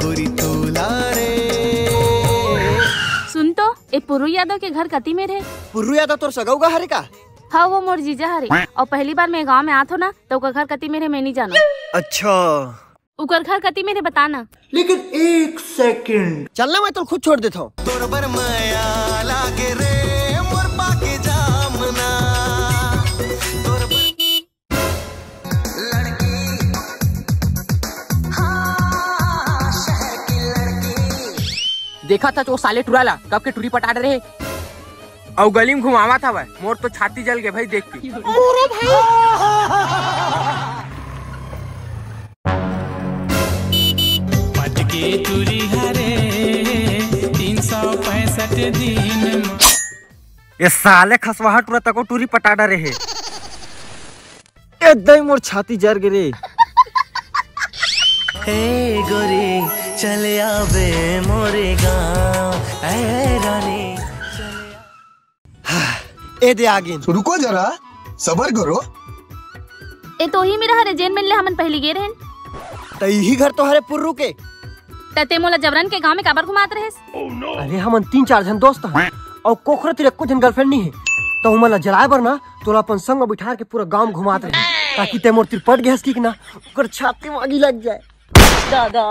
गोरी तोला रे। सुन तो ए पुरु यादव के घर कती में रहे। पुरु यादव तोर सगौगा हरे का? हाँ वो मोर जीजा हरे और पहली बार मैं गांव में आत हो ना तो उकर घर कती में रहे मैं नहीं जाना। अच्छा उकर घर कती में रहे बताना। लेकिन एक सेकंड चलना मैं तो खुद छोड़ देता हूँ। तोर बर माया लागे रे मोर पाके जामना तोर लड़की हाँ शहर की लड़की। देखा था तो साले टुराला कब के टुरी पटाट रहे और गली में घुमावा था वह मोर तो छाती जल गए भाई देख के। अरे भाई पटके टुरी हरे 365 दिन। ये साले खसवाहट टुरा तको टुरी पटाटा रहे एकदम मोर छाती जर गिरे। हे गोरी चले आवे मोरे गाँव ऐ रानी। ए दे आगे रुको जरा सबर करो। ए तो ही मेरा हरे जेन मिलले हमन पहली गे रहन। तो यही घर तो हरे पुर्रू के तते मोला जबरन के गांव में काबर घुमात रहेस। अरे हमन 3-4 जन दोस्त हैं और कोखरे तेरे को जन गर्लफ्रेंड नहीं है तो हमला जलाए बर ना तोला अपन संग में बिठा के पूरा गांव घुमात रहे ताकि ते मोर तिर पट गैस की ना ओकर छाती मागी लग जाए। दादा